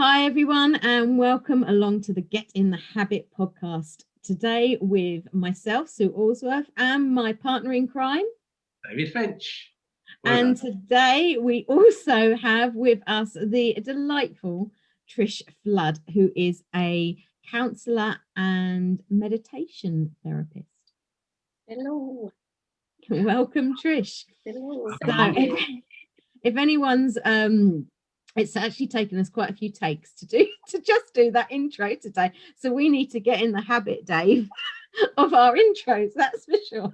Hi everyone, and welcome along to the Get in the Habit podcast. Today with myself, Sue Allsworth, and my partner in crime, David Finch. And today we also have with us the delightful Trish Flood, who is a counsellor and meditation therapist. Hello. Welcome, Trish. Hello. So if anyone's it's actually taken us quite a few takes to just do that intro today. So we need to get in the habit, Dave, of our intros, that's for sure.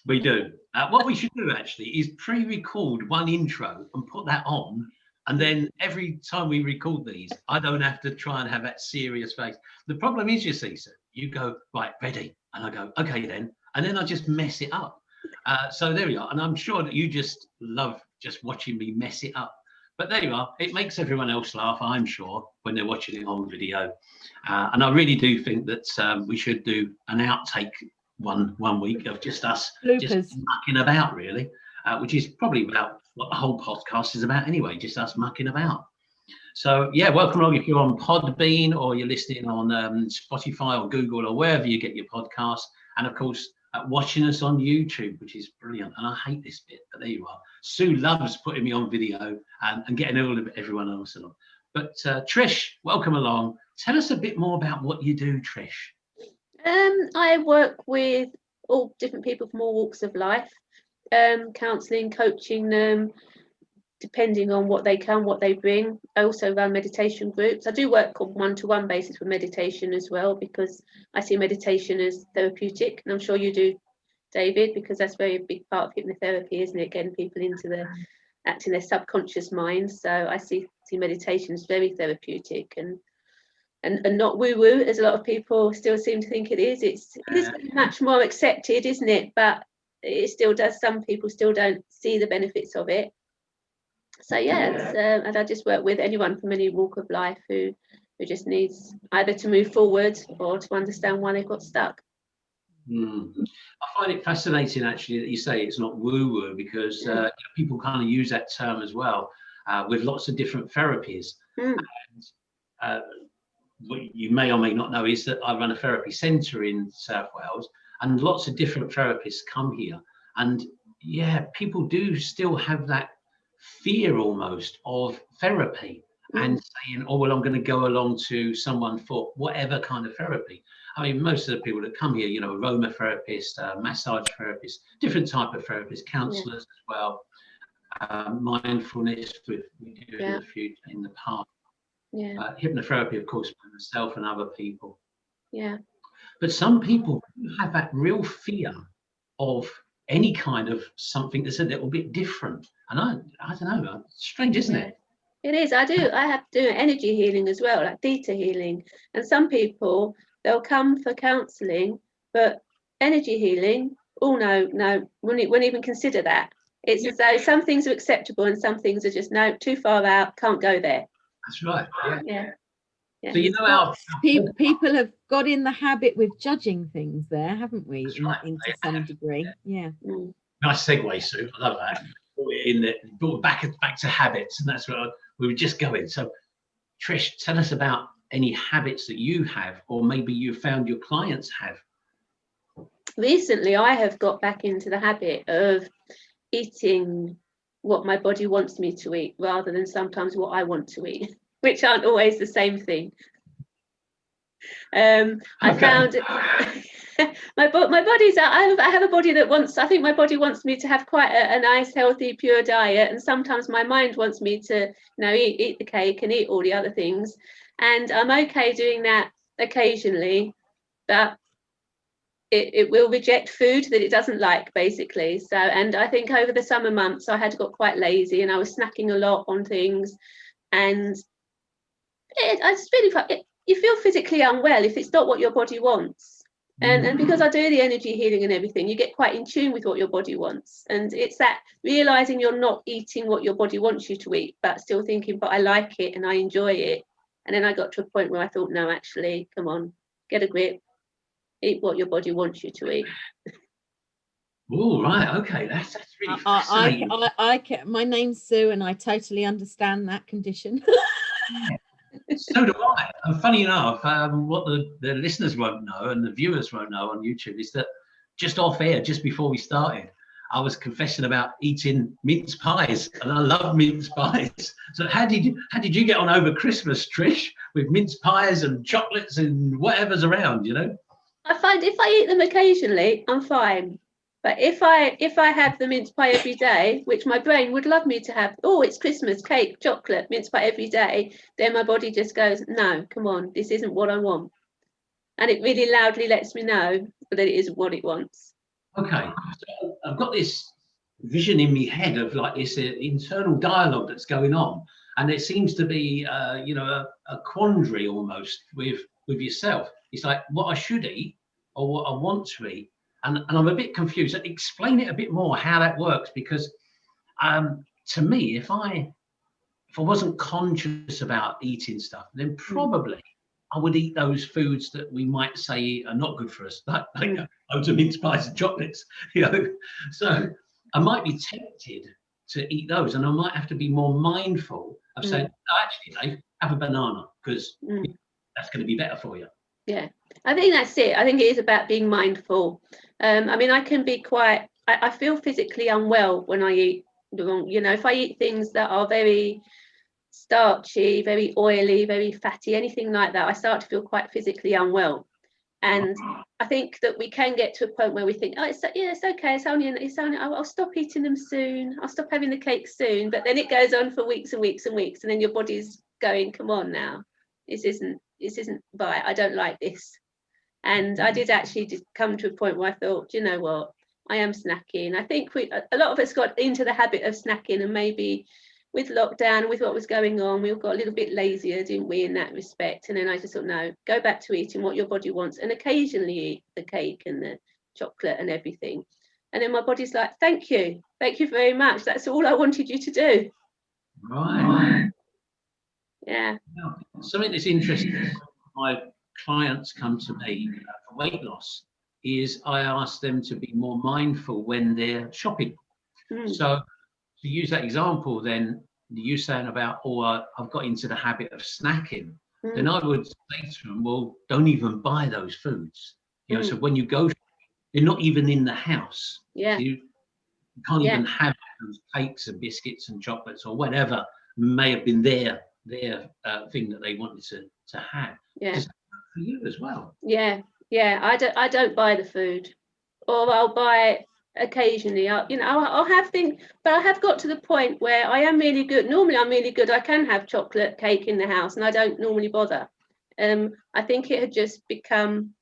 We do. What we should do actually is pre-record one intro and put that on. And then every time we record these, I don't have to try and have that serious face. The problem is, you see, sir, you go, right, ready. And I go, okay, then. And then I just mess it up. So there we are. And I'm sure that you just love just watching me mess it up. But there you are. It makes everyone else laugh, I'm sure, when they're watching it on video. And I really do think that we should do an outtake one week of just us just mucking about, really, which is probably about what the whole podcast is about anyway, just us mucking about. So, yeah, welcome along if you're on Podbean or you're listening on Spotify or Google or wherever you get your podcasts. And, of course, watching us on YouTube, which is brilliant. And I hate this bit, but there you are. Sue loves putting me on video and getting everyone else along. But Trish, welcome along. Tell us a bit more about what you do, Trish. I work with all different people from all walks of life, counselling, coaching them, depending on what they can, what they bring. I also run meditation groups. I do work on one-to-one basis with meditation as well, because I see meditation as therapeutic, and I'm sure you do, David, because that's very a big part of hypnotherapy, isn't it? Getting people into acting their subconscious minds. So I see meditation as very therapeutic and not woo-woo, as a lot of people still seem to think it is. It is much more accepted, isn't it? But it still does. Some people still don't see the benefits of it. So and I just work with anyone from any walk of life who just needs either to move forward or to understand why they've got stuck. I find it fascinating, actually, that you say it's not woo-woo, because people kind of use that term as well with lots of different therapies. And, what you may or may not know is that I run a therapy centre in South Wales, and lots of different therapists come here. And people do still have that fear almost of therapy and saying, oh, well, I'm going to go along to someone for whatever kind of therapy. I mean, most of the people that come here, aromatherapist, massage therapist, different type of therapists, counsellors as well, mindfulness, we do in the past. Hypnotherapy, of course, by myself and other people. But some people have that real fear of any kind of something that's a little bit different. And I don't know, it's strange, isn't it? It is. I have to do energy healing as well, like theta healing. And some people, they'll come for counselling, but energy healing, no, wouldn't even consider that. It's as though some things are acceptable and some things are just, no, too far out, can't go there. That's right. Yeah. So you know how people have got in the habit with judging things there, haven't we? Into some degree. Nice segue, Sue. I love that. Brought back to habits, and that's where we were just going. So, Trish, tell us about any habits that you have, or maybe you found your clients have. Recently, I have got back into the habit of eating what my body wants me to eat rather than sometimes what I want to eat, which aren't always the same thing. I found my body's, I have a body that wants, I think my body wants me to have quite a nice, healthy, pure diet, and sometimes my mind wants me to, eat the cake and eat all the other things, and I'm okay doing that occasionally, but it will reject food that it doesn't like, basically. So, and I think over the summer months I had got quite lazy and I was snacking a lot on things, and you feel physically unwell if it's not what your body wants. And because I do the energy healing and everything, you get quite in tune with what your body wants, and it's that realizing you're not eating what your body wants you to eat, but still thinking, but I like it and I enjoy it. And then I got to a point where I thought, no, actually, come on, get a grip. Eat what your body wants you to eat. Oh, right. Okay. That's really fascinating. My name's Sue, and I totally understand that condition. So do I. And funny enough, what the listeners won't know and the viewers won't know on YouTube is that just off air, just before we started, I was confessing about eating mince pies, and I love mince pies. So how did you get on over Christmas, Trish, with mince pies and chocolates and whatever's around, you know? I find if I eat them occasionally, I'm fine. But if I have the mince pie every day, which my brain would love me to have, oh, it's Christmas, cake, chocolate, mince pie every day, then my body just goes, no, come on, this isn't what I want. And it really loudly lets me know that it isn't what it wants. Okay, so I've got this vision in my head of like this internal dialogue that's going on, and it seems to be, a quandary almost with yourself. It's like what I should eat or what I want to eat, and I'm a bit confused. Explain it a bit more how that works, because to me, if I wasn't conscious about eating stuff, then probably I would eat those foods that we might say are not good for us, like loads of mince pies and chocolates, you know. So I might be tempted to eat those, and I might have to be more mindful of saying, actually, Dave, have a banana, because that's going to be better for you. Yeah, I think that's it. I think it is about being mindful. I mean, I can be quite, I feel physically unwell when I eat the wrong, if I eat things that are very starchy, very oily, very fatty, anything like that, I start to feel quite physically unwell. And I think that we can get to a point where we think, oh, it's okay, it's only, I'll stop eating them soon, I'll stop having the cake soon. But then it goes on for weeks and weeks and weeks, and then your body's going, come on now, this isn't right, I don't like this. And I did actually come to a point where I thought, do you know what, I am snacking. I think a lot of us got into the habit of snacking, and maybe with lockdown, with what was going on, we all got a little bit lazier, didn't we, in that respect? And then I just thought, no, go back to eating what your body wants, and occasionally eat the cake and the chocolate and everything. And then my body's like, thank you very much, that's all I wanted you to do. Right. Yeah. Something that's interesting, my clients come to me for weight loss, is I ask them to be more mindful when they're shopping. So to use that example, then you saying about, I've got into the habit of snacking, then I would say to them, well, don't even buy those foods. So when you go, they're not even in the house. Yeah. So you can't even have those cakes and biscuits and chocolates or whatever may have been their thing that they wanted to have. Yeah. Just for you as well. Yeah. I don't buy the food, or I'll buy occasionally. I'll have things, but I have got to the point where I am really good. Normally, I'm really good. I can have chocolate cake in the house, and I don't normally bother. I think it had just become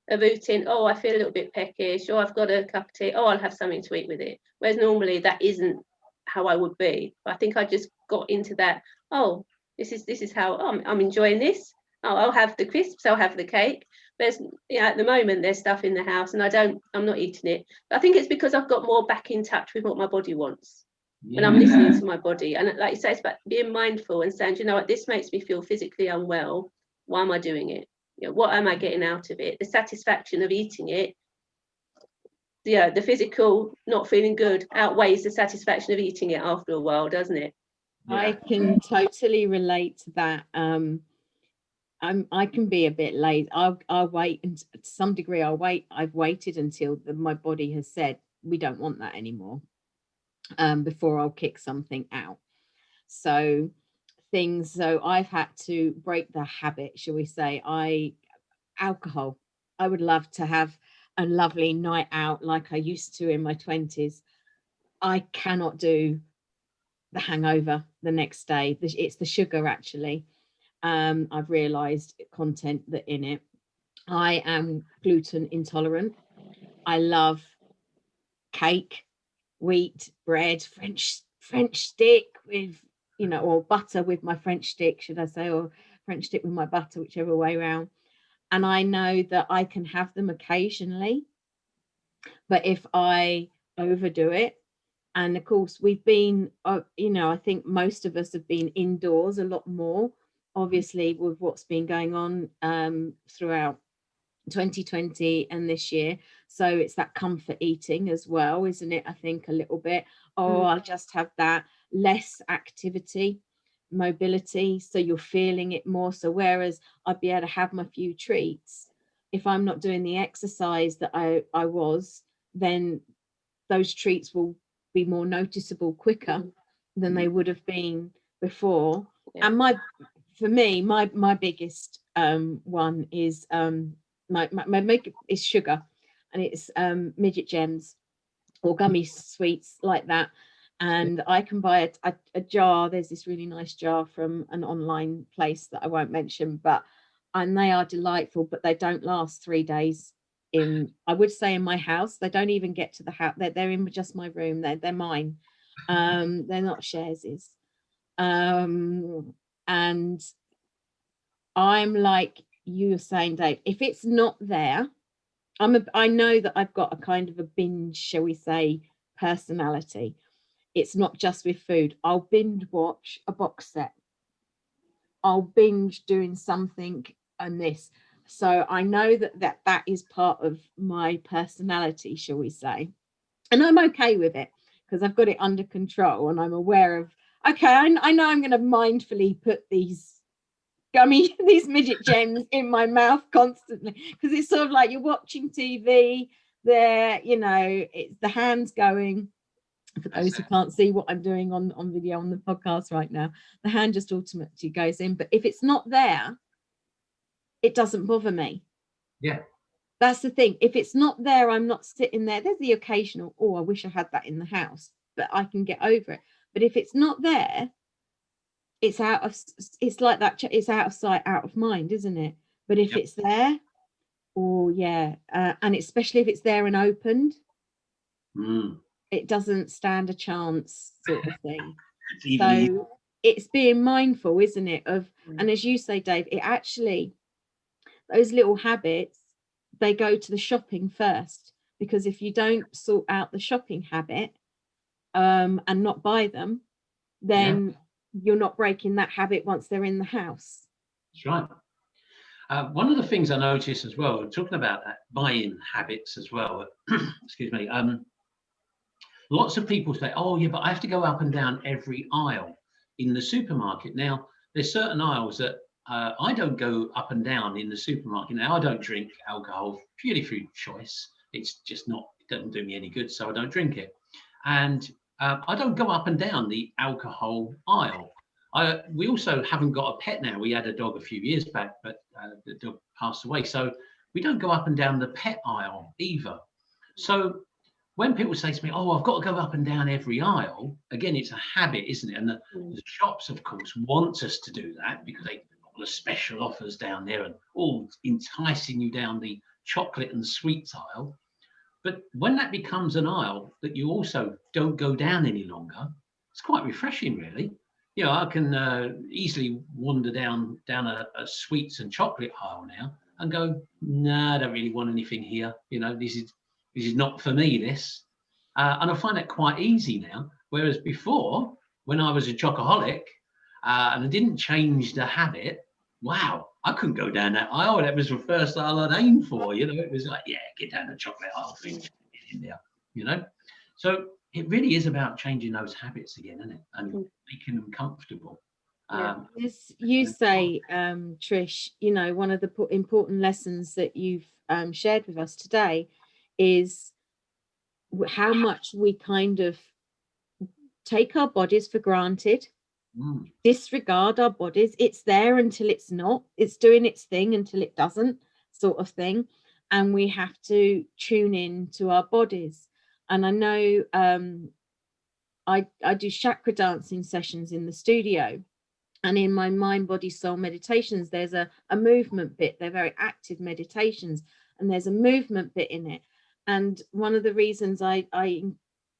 a routine. Oh, I feel a little bit peckish. Or I've got a cup of tea. Oh, I'll have something to eat with it. Whereas normally that isn't how I would be. But I think I just got into that. Oh, this is how I'm enjoying this. Oh, I'll have the crisps. I'll have the cake. There's at the moment there's stuff in the house, and I'm not eating it. But I think it's because I've got more back in touch with what my body wants. When I'm listening to my body, and like you say, it's about being mindful and saying, you know what, this makes me feel physically unwell. Why am I doing it? What am I getting out of it? The satisfaction of eating it, the physical not feeling good outweighs the satisfaction of eating it after a while, doesn't it? I can totally relate to that. I can be a bit lazy. I'll wait, and to some degree I've waited until my body has said we don't want that anymore, before I'll kick something out. So I've had to break the habit, shall we say. Alcohol, I would love to have a lovely night out like I used to in my 20s. I cannot do the hangover the next day. It's the sugar, actually. I've realized content that in it. I am gluten intolerant. I love cake, wheat, bread, French stick with, or butter with my French stick, should I say, or French stick with my butter, whichever way around. And I know that I can have them occasionally, but if I overdo it, and of course we've been, I think most of us have been indoors a lot more, obviously, with what's been going on throughout 2020 and this year. So it's that comfort eating as well, isn't it? I think a little bit, I'll just have that, less activity. mobility, so you're feeling it more. So whereas I'd be able to have my few treats, if I'm not doing the exercise that I was, then those treats will be more noticeable quicker than they would have been before. Yeah. And for me, my biggest one is my make is sugar, and it's midget gems or gummy sweets like that. And I can buy a jar. There's this really nice jar from an online place that I won't mention, and they are delightful, but they don't last 3 days I would say in my house. They don't even get to the house. They're in just my room. They're mine. They're not Shares's. And I'm like you were saying, Dave, if it's not there, I know that I've got a kind of a binge, shall we say, personality. It's not just with food. I'll binge watch a box set. I'll binge doing something and this. So I know that is part of my personality, shall we say. And I'm okay with it because I've got it under control and I'm aware of, okay, I know I'm going to mindfully put these midget gems in my mouth constantly, because it's sort of like you're watching TV there, it's the hands going. For those who can't see what I'm doing on video on the podcast right now, the hand just automatically goes in. But if it's not there, it doesn't bother me. Yeah. That's the thing. If it's not there, I'm not sitting there. There's the occasional, oh, I wish I had that in the house, but I can get over it. But if it's not there, it's like that. It's out of sight, out of mind, isn't it? But if it's there, oh yeah, and especially if it's there and opened, it doesn't stand a chance, sort of thing. So it's being mindful, isn't it? And as you say, Dave, it actually, those little habits, they go to the shopping first, because if you don't sort out the shopping habit and not buy them, then you're not breaking that habit once they're in the house. That's right. One of the things I noticed as well, talking about that buying habits as well, excuse me, lots of people say, oh yeah, but I have to go up and down every aisle in the supermarket. Now, there's certain aisles that I don't go up and down in the supermarket. Now, I don't drink alcohol purely through choice. It's just not, it doesn't do me any good, so I don't drink it. And I don't go up and down the alcohol aisle. We also haven't got a pet now. We had a dog a few years back, but the dog passed away. So we don't go up and down the pet aisle either. So when people say to me, oh, I've got to go up and down every aisle, again, it's a habit, isn't it? And the shops, of course, want us to do that because they all the special offers down there and all enticing you down the chocolate and sweets aisle. But when that becomes an aisle that you also don't go down any longer, it's quite refreshing, really. I can easily wander down a sweets and chocolate aisle now and go, nah, I don't really want anything here. This is not for me, this. And I find that quite easy now. Whereas before, when I was a chocoholic and I didn't change the habit, wow, I couldn't go down that aisle. That was the first aisle I'd aimed for. It was like, yeah, get down the chocolate aisle thing in there, So it really is about changing those habits again, isn't it? And making them comfortable. As you say, Trish, one of the important lessons that you've shared with us today is how much we kind of take our bodies for granted, disregard our bodies. It's there until it's not. It's doing its thing until it doesn't, sort of thing. And we have to tune in to our bodies. And I know I do chakra dancing sessions in the studio. And in my mind, body, soul meditations, there's a movement bit. They're very active meditations. And there's a movement bit in it. And one of the reasons I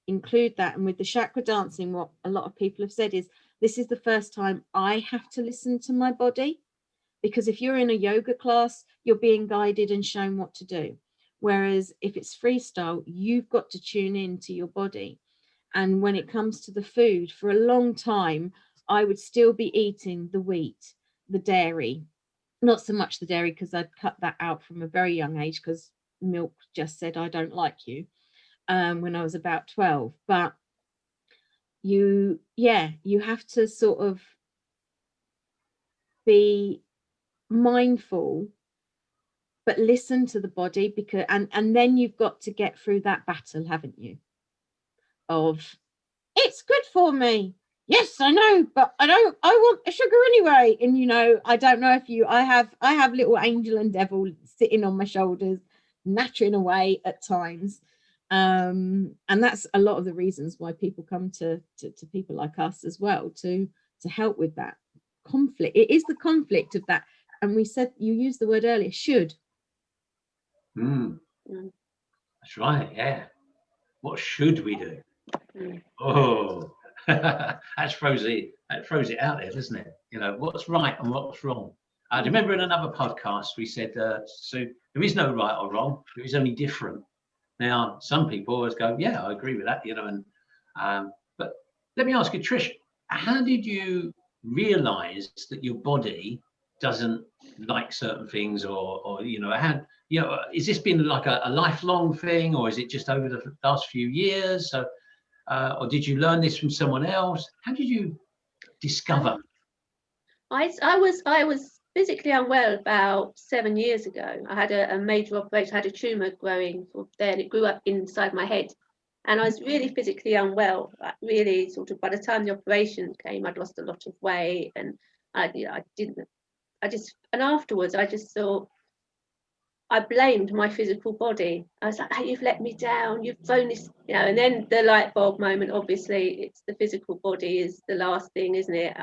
include that, and with the chakra dancing, what a lot of people have said is, this is the first time I have to listen to my body. Because if you're in a yoga class, you're being guided and shown what to do. Whereas if it's freestyle, you've got to tune in to your body. And when it comes to the food, for a long time, I would still be eating the wheat, the dairy, not so much the dairy because I'd cut that out from a very young age because milk just said, I don't like you, when I was about 12. But you have to sort of be mindful, but listen to the body, because and then you've got to get through that battle, haven't you, of it's good for me, yes I know, but I want a sugar anyway. And I don't know if I have little angel and devil sitting on my shoulders, nattering away at times. And that's a lot of the reasons why people come to people like us as well, to help with that conflict. It is the conflict of that. And we said, you used the word earlier, should. That's right, yeah. What should we do? Mm. Oh, that throws it out there, doesn't it? What's right and what's wrong. I remember in another podcast we said, so there is no right or wrong, there is only different. Now, some people always go, yeah, I agree with that, but let me ask you, Trish, how did you realize that your body doesn't like certain things, or is this been like a lifelong thing, or is it just over the last few years? So, or did you learn this from someone else? How did you discover? I was physically unwell about 7 years ago. I had a major operation. I had a tumour growing there, and it grew up inside my head. And I was really physically unwell. Really, sort of, by the time the operation came, I'd lost a lot of weight, and and afterwards, I just thought, I blamed my physical body. I was like, "Hey, you've let me down. You've thrown this, And then the light bulb moment. Obviously, it's the physical body is the last thing, isn't it?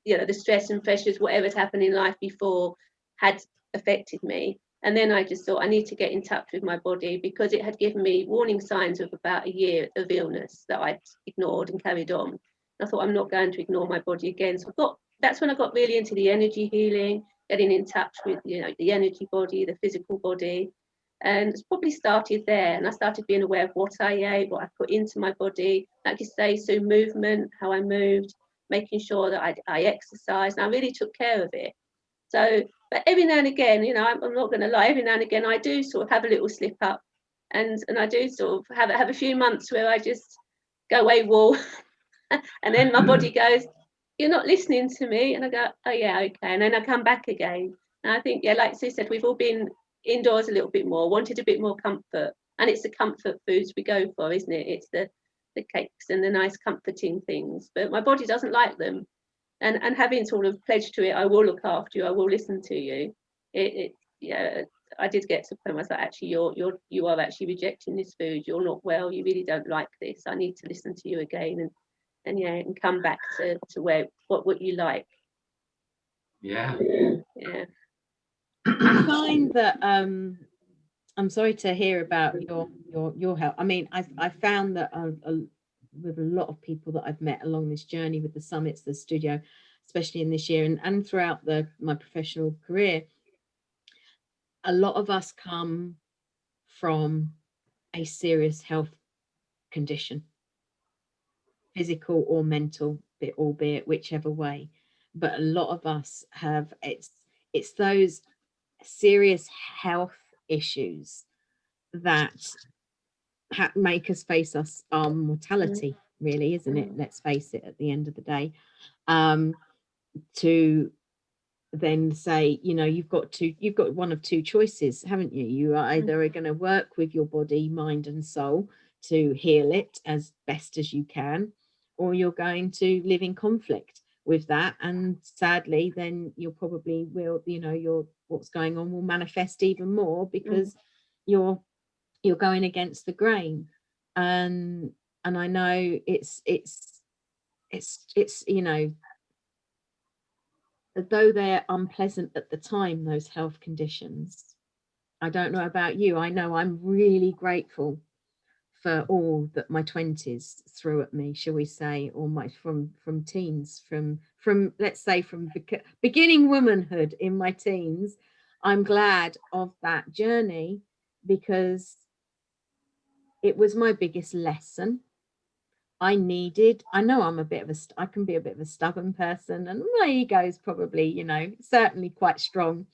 The stress and pressures, whatever's happened in life before, had affected me. And then I just thought, I need to get in touch with my body, because it had given me warning signs of about a year of illness that I'd ignored and carried on. And I thought, I'm not going to ignore my body again. So that's when I got really into the energy healing, getting in touch with the energy body, the physical body. And it's probably started there. And I started being aware of what I ate, what I put into my body, like you say, so movement, how I moved, making sure that I exercised, and I really took care of it. So, but every now and again, I'm not going to lie, every now and again I do sort of have a little slip up, and I do sort of have a few months where I just go AWOL, and then my body goes, "You're not listening to me," and I go, "Oh yeah, okay," and then I come back again. And I think, yeah, like Sue said, we've all been indoors a little bit more, wanted a bit more comfort, and it's the comfort foods we go for, isn't it? It's the cakes and the nice comforting things, but my body doesn't like them. And having sort of pledged to it, I will look after you, I will listen to you. I did get to the point where I was like, actually, you are actually rejecting this food. You're not well. You really don't like this. I need to listen to you again, and come back to what you like. Yeah. I find that I'm sorry to hear about your health. I mean, I found that with a lot of people that I've met along this journey with the summits, the studio, especially in this year and throughout my professional career, a lot of us come from a serious health condition, physical or mental, albeit whichever way. But a lot of us have it's those serious health issues that make us face our mortality, really, isn't it? Let's face it, at the end of the day, to then say, you've got one of two choices, haven't you? You are either going to work with your body, mind and soul to heal it as best as you can, or you're going to live in conflict with that, and sadly then you'll probably your what's going on will manifest even more, because you're going against the grain. And I know it's though they're unpleasant at the time, those health conditions. I don't know about you. I know I'm really grateful for all that my 20s threw at me, shall we say, or from teens, from let's say from beginning womanhood in my teens. I'm glad of that journey, because it was my biggest lesson. I know I'm I can be a bit of a stubborn person, and my ego is probably, certainly quite strong.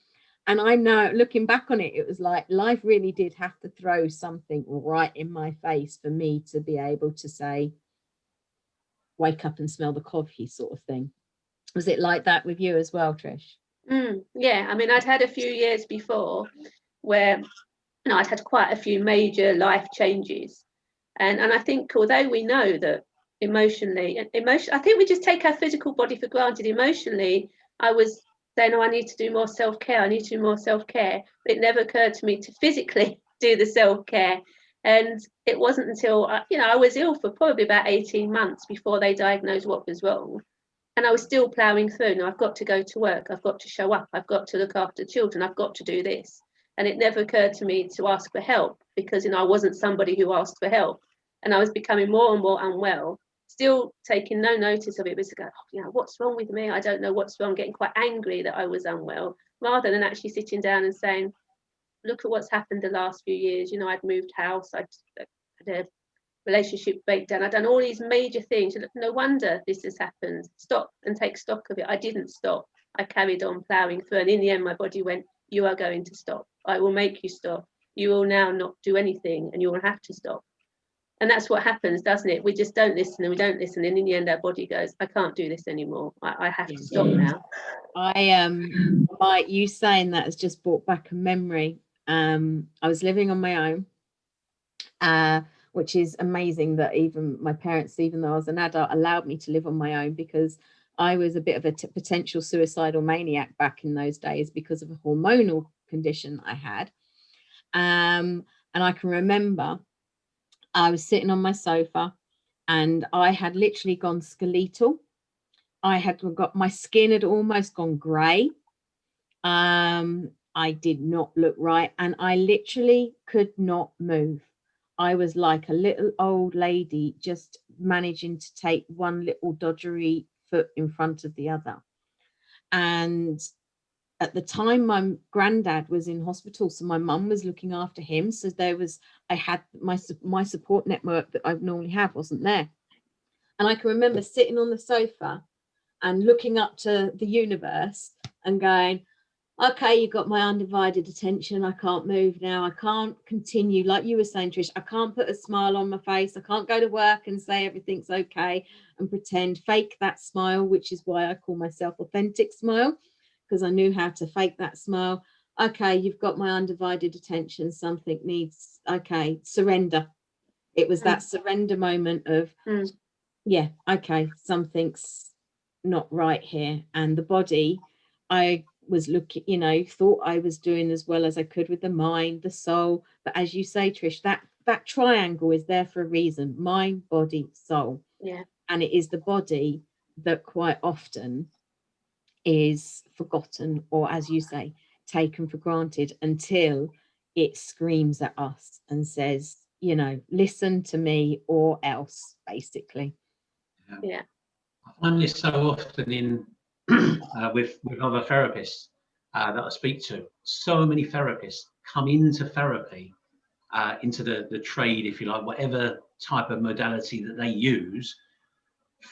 And I know, looking back on it, it was like life really did have to throw something right in my face for me to be able to say, wake up and smell the coffee, sort of thing. Was it like that with you as well, Trish? Yeah, I mean, I'd had a few years before where I'd had quite a few major life changes. And I think although we know that I think we just take our physical body for granted. Emotionally, I was saying, oh, I need to do more self-care. I need to do more self-care. But it never occurred to me to physically do the self-care. And it wasn't until, I was ill for probably about 18 months before they diagnosed what was wrong. And I was still ploughing through. Now I've got to go to work. I've got to show up. I've got to look after children. I've got to do this. And it never occurred to me to ask for help because, I wasn't somebody who asked for help. And I was becoming more and more unwell, still taking no notice of it. It was to go, what's wrong with me? I don't know what's wrong, getting quite angry that I was unwell, rather than actually sitting down and saying, look at what's happened the last few years. I'd moved house, I'd had a relationship breakdown, I'd done all these major things. No wonder this has happened. Stop and take stock of it. I didn't stop. I carried on ploughing through. And in the end, my body went, you are going to stop. I will make you stop. You will now not do anything and you will have to stop. And that's what happens, doesn't it? We just don't listen and we don't listen. And in the end, our body goes, I can't do this anymore. I have to stop now. You saying that has just brought back a memory. I was living on my own, which is amazing that even my parents, even though I was an adult, allowed me to live on my own, because I was a bit of a potential suicidal maniac back in those days because of a hormonal condition I had. And I can remember I was sitting on my sofa and I had literally gone skeletal. I had got, my skin had almost gone grey. I did not look right, and I literally could not move. I was like a little old lady just managing to take one little dodgery foot in front of the other. And at the time, my granddad was in hospital, so my mum was looking after him. So I had my support network that I normally have wasn't there. And I can remember sitting on the sofa and looking up to the universe and going, okay, you got my undivided attention. I can't move now. I can't continue. Like you were saying, Trish, I can't put a smile on my face. I can't go to work and say everything's okay and pretend, fake that smile, which is why I call myself Authentic Smile, because I knew how to fake that smile. Okay, you've got my undivided attention. Something needs, okay, surrender. It was that surrender moment of, yeah, okay, something's not right here. And the body, I was looking, thought I was doing as well as I could with the mind, the soul. But as you say, Trish, that triangle is there for a reason: mind, body, soul. Yeah. And it is the body that quite often is forgotten, or as you say, taken for granted, until it screams at us and says, listen to me or else, basically. Yeah. I find this so often in with other therapists that I speak to. So many therapists come into therapy, into the trade, if you like, whatever type of modality that they use,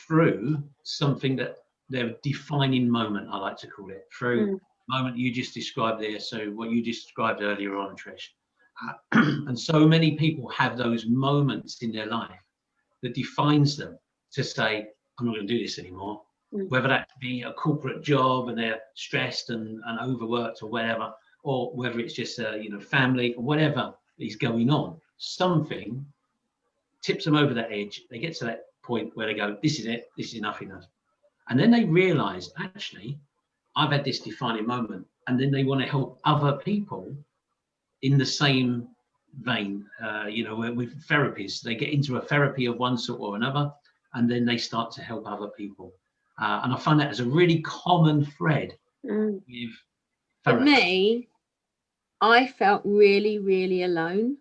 through something that their defining moment, I like to call it, through moment you just described there. So what you described earlier on, Trish. And so many people have those moments in their life that defines them to say, I'm not going to do this anymore. Whether that be a corporate job and they're stressed and overworked or whatever, or whether it's just family or whatever is going on, something tips them over that edge. They get to that point where they go, this is it, this is enough. And then they realize, actually, I've had this defining moment. And then they want to help other people in the same vein. With therapies, they get into a therapy of one sort or another, and then they start to help other people. And I find that as a really common thread with therapy. For me, I felt really, really alone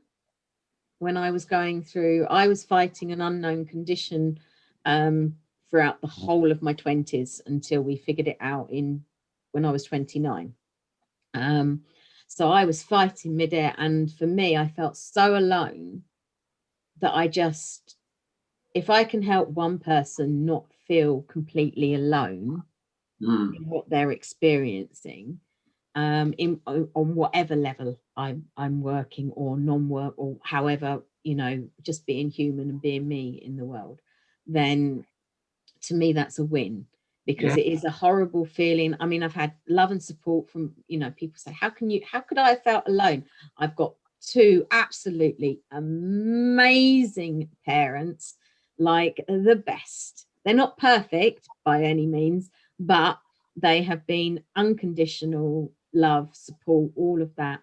when I was going through. I was fighting an unknown condition throughout the whole of my 20s until we figured it out when I was 29. So I was fighting midair, and for me, I felt so alone that if I can help one person not feel completely alone in what they're experiencing, on whatever level I'm working or non-work, or however, just being human and being me in the world, then to me that's a win. because it is a horrible feeling. I mean, I've had love and support from, people say, how could I have felt alone? I've got two absolutely amazing parents, like the best. They're not perfect by any means, but they have been unconditional love, support, all of that.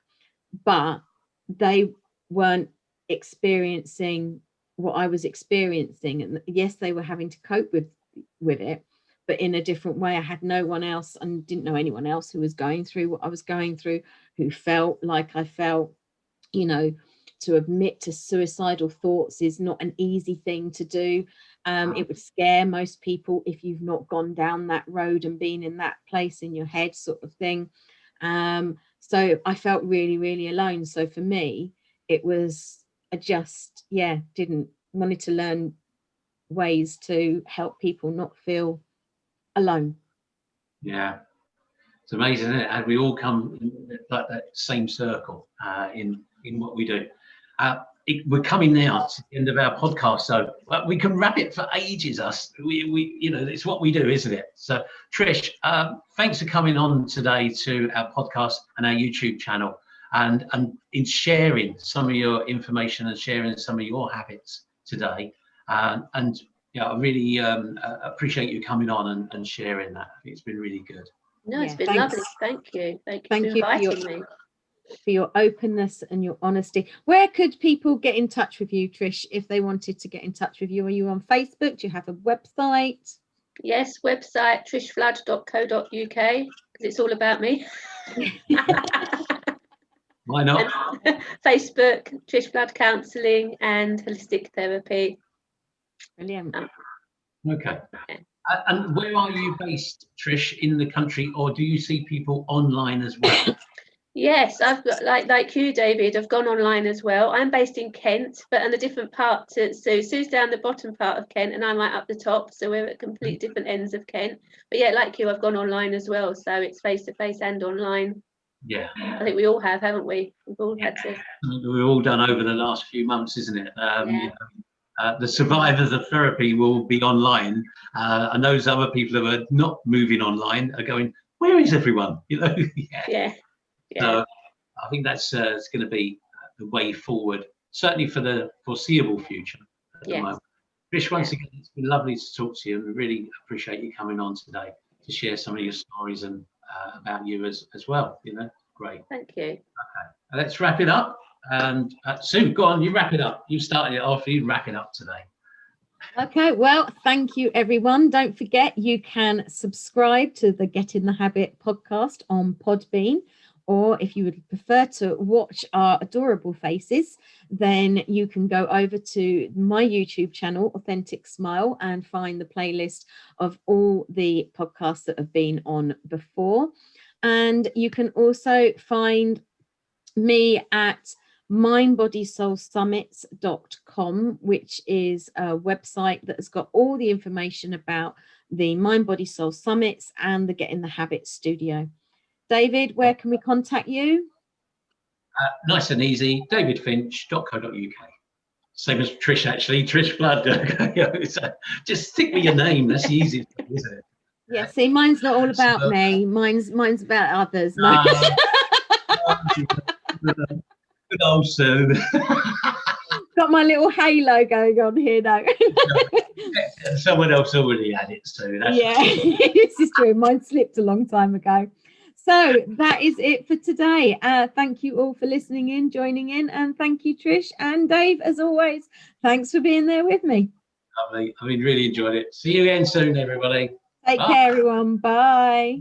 But they weren't experiencing what I was experiencing. And yes, they were having to cope with it, but in a different way. I had no one else and didn't know anyone else who was going through what I was going through, who felt like I felt. To admit to suicidal thoughts is not an easy thing to do. It would scare most people if you've not gone down that road and been in that place in your head, sort of thing. So I felt really, really alone. So for me, it was wanted to learn ways to help people not feel alone. Yeah, it's amazing, isn't it? And we all come in like that same circle in what we do. We're coming now to the end of our podcast, so we can wrap it for ages. It's what we do, isn't it? So, Trish, thanks for coming on today to our podcast and our YouTube channel, and in sharing some of your information and sharing some of your habits today. I really appreciate you coming on and sharing that. I think it's been really good. No, it's been lovely. Thank you. Thank you for inviting me. For your openness and your honesty. Where could people get in touch with you, Trish, if they wanted to get in touch with you? Are you on Facebook? Do you have a website? Yes, website trishflood.co.uk, because it's all about me. Why not? And Facebook, Trish Flood Counselling and Holistic Therapy. Brilliant. Okay. And where are you based, Trish, in the country, or do you see people online as well? Yes, I've got like you, David. I've gone online as well. I'm based in Kent, but on a different part to Sue. Sue's down the bottom part of Kent, and I'm right up the top. So we're at complete different ends of Kent. But yeah, like you, I've gone online as well. So it's face to face and online. Yeah, I think we all have, haven't we? We've all had to. We've all done over the last few months, isn't it? The survivors of therapy will be online, and those other people who are not moving online are going, "Where is everyone?" Yeah. So I think that's it's going to be the way forward, certainly for the foreseeable future at the moment. Trish, once again, it's been lovely to talk to you, and we really appreciate you coming on today to share some of your stories and about you as well. Great. Thank you. Okay, let's wrap it up. And Sue, go on, you wrap it up. You started it off, you wrap it up today. Okay, well, thank you, everyone. Don't forget, you can subscribe to the Get in the Habit podcast on Podbean. Or if you would prefer to watch our adorable faces, then you can go over to my YouTube channel, Authentic Smile, and find the playlist of all the podcasts that have been on before. And you can also find me at mindbodysoulsummits.com, which is a website that has got all the information about the Mind Body Soul Summits and the Get in the Habit studio. David, where can we contact you? Nice and easy, davidfinch.co.uk. Same as Trish, actually, Trish Flood. So just stick with your name. That's the easiest thing, isn't it? Yeah, see, mine's not all about me. Mine's about others. No. Good old Sue. Got my little halo going on here now. Someone else already had it, Sue. This is true. Mine slipped a long time ago. So that is it for today. Thank you all for listening in, joining in, and thank you, Trish and Dave, as always. Thanks for being there with me. Lovely. I really enjoyed it. See you again soon, everybody. Take care, everyone. Bye.